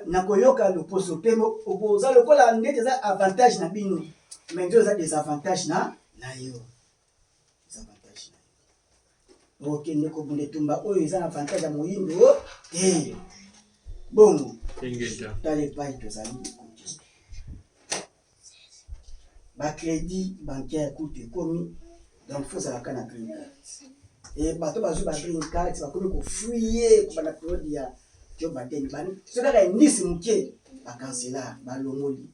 nakoyoka loposo mpe oza lokola ndete eza avantage na bino mais nzo eza désavantage na yo désavantage na yo okende kobunda etumba oyo eza na avantage ya moyindo te bongo tala epai tozali bacrédit bancaire kutu ekomi donc fo ozalaka na green card e bato bazwi ba green card bakomi kofuye kobanda periode ya Joe Biden soki kaka indisi moke bakansela balongoli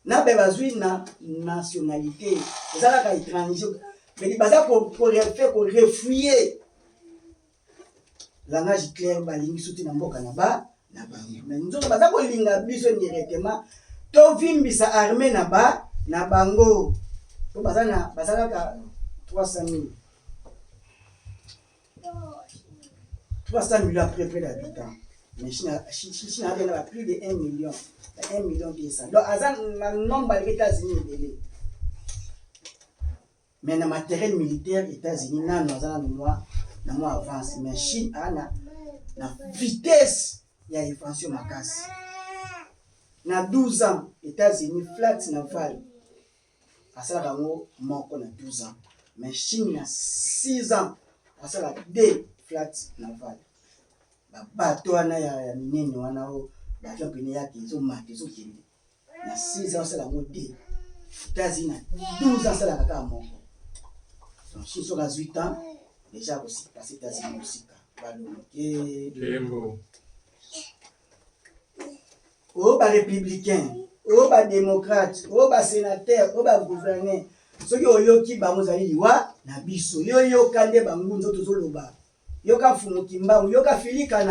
na be bazwi na nationalité eza kaka étranger mais baza korefuye langage clair balingi suti na mboka na bango mais nzoto baza kolinga biso directement tovimbisa armée na bango po baza kaka 300 millions après près d'habitants mais Chine a plus de 1 million 1 million 200 donc aza na nombre ya États-Unis ebele mais na matériel militaire États-Unis nano azana na moi avance mais Chine ana na vitesse ya expansion makasi na 12 ans États-Unis flat naval asalaka yango moko na 12 ans mais Chine na 6 ans asalaka 2 flat naval babato wana ya minene wana o bato pene yake ezomata ezokende na 6 ans asala yango 2 États-Unis na 12 ans asalaka kaka moko donc Chine soki 18 ans déjà kosipasa États-Unis mosika Lembo. oyo barépublicain oyo badémocrate oyo basénateur oyo bagouverneur soki oyoki bango ozali liwa na biso yo yoka nde bango nzo tozoloba yoka mfumuki mbangu yoka filika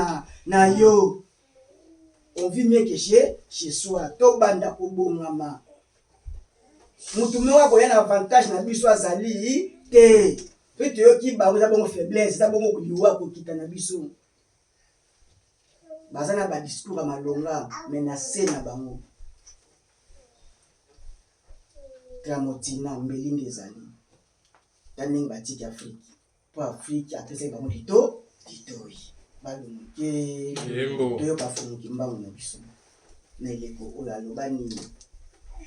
na yo on vit mieux que chez soi tobanda kobongama mutu moko akoya na avantage na biso azali te soki toyoki bango eza bongo faiblesse eza bongo liwa kokita na biso baza na badiscours ya malonga me na se na bango Tramotina mbeli nde ezali ta ndenge batiki Afrique mpo Afrique apesaki bango litoi balongoke toyoka fumuki mbangu na biso na eleko oyo aloba nini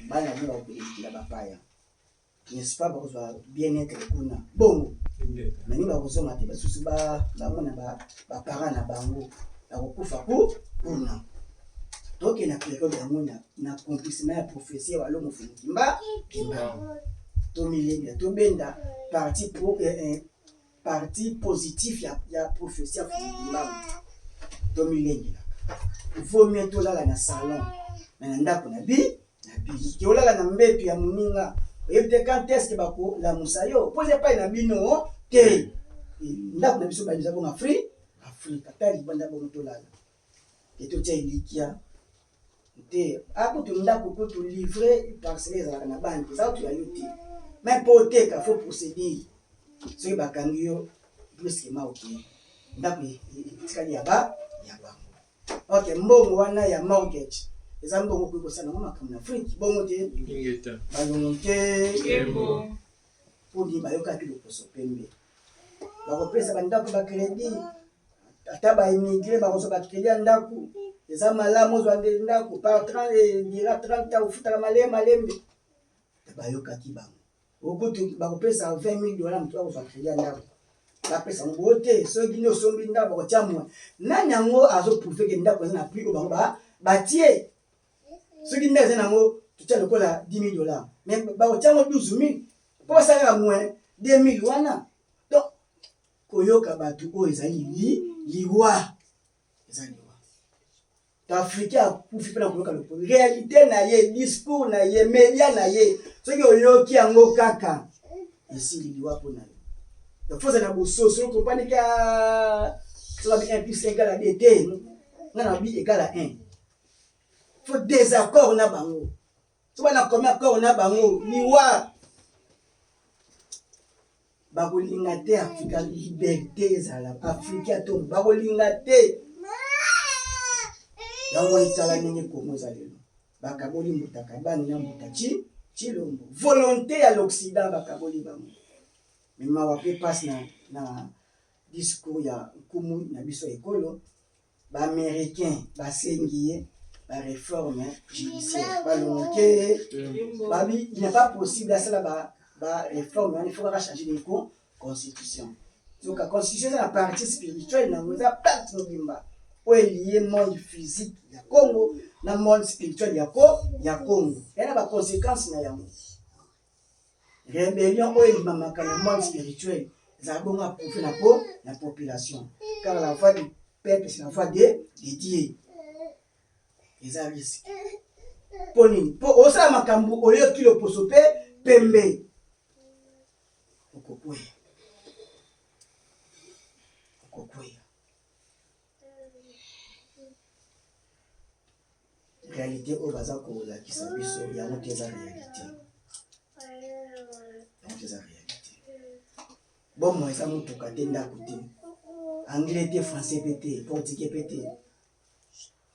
bana nde bakokolekila bapaya n'est-ce pas bakozwa bien-être kuna bongo me nini bakozonga te basusu bamona baparent na bango bakokufa kuna toke na période yango na accomplissement ya prophétie ya balongo fumuki kimba tomilenga tobenda parti positif ya prophétie ya fumuki kimba tomilengela vaut mieux tolala na salon me na ndako na bi ke olala na mbeto ya moninga oyebi te quand est-ce que bakolamusa yo mpo eza epai na bino te ndako na biso bayebisa bongo afrique ata libanda bongo tolala e totia elikia te akutu ndako po tolivre parcele ezalaka na banke eza kutu ya yo te me mpo oteka fo procédure soki bakangi yo brusquement oke ndako etikali ya bango ok mbongo wana ya mortgage eza mbongo koki kosala ngo makambo na afrique bongo te balongo te mponi bayokaki loposo pembe bakopesa bandako bakredi ata baimigre bakozwa bakredi ya ndako eza malamu ozwa nde ndako par 30 ans ofutaka malembe bayokaki bango okutu bakopesa $20,000 motu akozwa kredi ya ndako bapesa ngo te soki nde osombi ndako bakotia mwa nani yango azoprouve ke ndako eza na prix oyo bango batie soki nde eza nango totia lokola $10,000 mais bakotia ngo 12,000 mpo basalaka moins 2,000 wana donc koyoka bato oyo ezali liwa eza liwa africain akufi mpona koyoka lopo réalité na ye discours na ye média na ye soki oyoki yango kaka esili liwa mpo na yo donc faut na bososo soki comprendre ka soki 1 plus 1 égale à 2 te ngana bi égale à 1 faut désaccord na bango soki bana commis accord na bango liwa bakolinga te afrika liberté ezala afrika to bakolinga te yango etala ndenge kongo eza lelo bakaboli mbutaka bani na mbuta chilombo volonté ya l'occident bakaboli bango memawa mpe passe na discours ya nkumu na biso ekolo baaméricain basengi ye baréforme judiciaire balongoke babi il n'est pas possible asala baréforme wana il faut kaka changer de constitution donc la constitution eza na partie spirituelle nango eza partie mobimba oyo elie monde physique ya congo na monde spirituel ya congo ena baconséquence na yango rébellion oyo elimamaka na monde spirituel ezala bongo aprouve na population car la foi du peuple c'est la foi de Dieu eza risque mpo nini mpo osala makambo oyoki loposo mpe pembe okokweya réalité oyo baza kolakisa biso yango te eza réalité bomo eza motuka te ndako te anglais te français pe te portugais pe te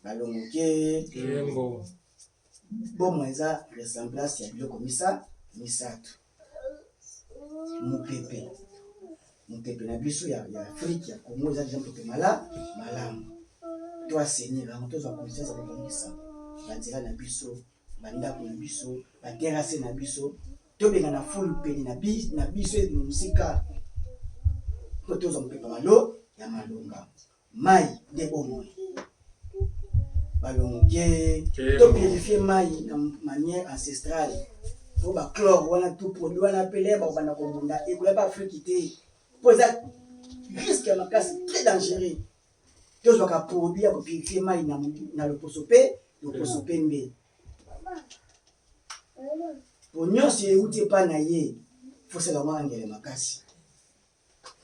balongoke bomo eza ressemblance ya biloko misato mopepe na biso ya Afrique ya Congo eza déjà mopepe malamu toasenir yango tozwa conscience ya kobongisa banzela na biso bandako na biso baterase na biso tobenga na fulu peni na biso na mosika po tozwa mopepe ya malonga mai nde bomoi balonge to purifier mai na manière ancestrale po bachlore wana tout produit wana pele bakobanda kobunda ekoya pa Afrique te po eza risque ya makasi très dangereux tozwaka produit ya kopurifier mai na loposo pe mbe po nyonso euti epa na ye fosala mwana ngele makasi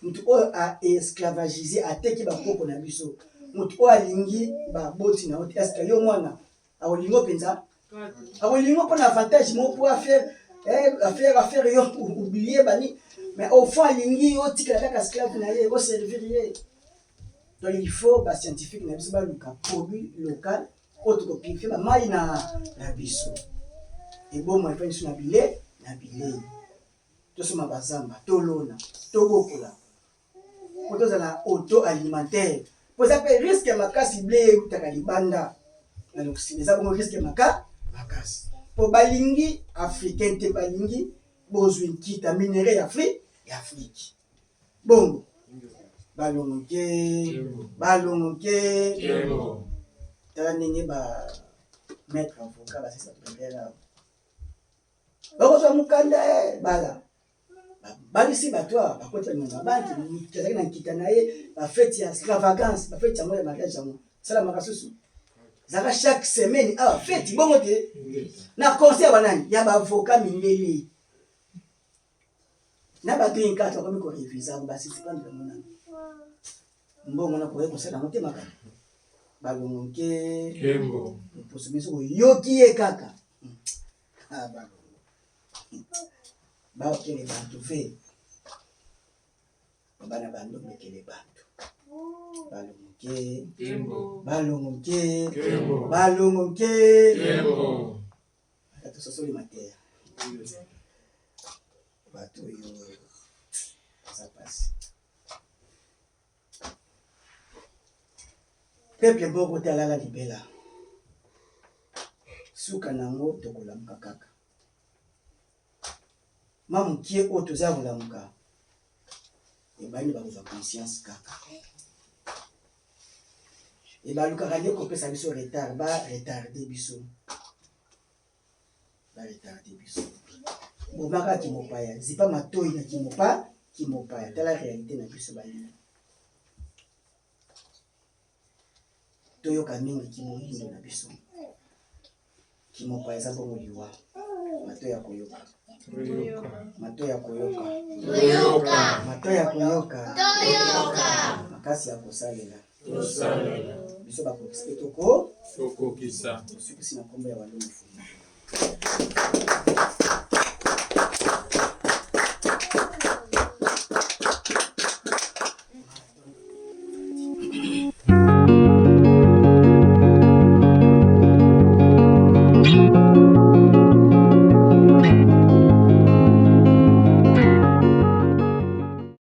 mutu oyo aesclavagize ateki bakoko na biso mutu oyo alingi baboti na oti eske yo mwana akolingo mpenza akolingo mpona avantage mo po affaire yo oublier bani mais au fond alingi yo tikala kaka esclave na ye oservir ye donc il faut bascientifique na biso baluka produit local oyo tokopurifie bamai na biso ebomo epai biso na bilei tosoma bazamba tolona tobokola po tozala auto alimentaire po eza mpe risque ya makasi ble eutaka libanda na l'Occident eza bongo risque ya makasi po balingi africain te balingi bozwi nkita minere ya Afrique bongo balongo ke tala ndenge ba maître avocat basisa topembela bakozwa mokanda bala balisi bato bakoti baninga banki azalaki na nkita na ye bafeti ya extravagance bafeti yango ya mariage yango salamaka susu ezalaka chaque semaine awa feti bongo te na conseil ya banani ya baavocat mindele na bato inkata bakomi korevisa yango basisipandela monana mbongo na koye kosala yango te makana balongo nke poso biso koyoki ye kaka baokele bantu fe bana bando mekele bantu balongo nke ata sosoli matere bato oyo eza pasi peuple moko te alala libela suka nango tokolamuka kaka mamukie oyo toza kolamuka ebani bakozwa conscience kaka ebalukaka nde kopesa biso retard baretarde biso bomaka kimopaya zipa matoi na kimopaya tala réalité na biso balingi toyoka mingi kimoyindo na biso kimopaya eza bongo liwa matoi ya koyoka makasi ya kosalela biso bakokisa tokokisa tosukisi na kombo ya walongo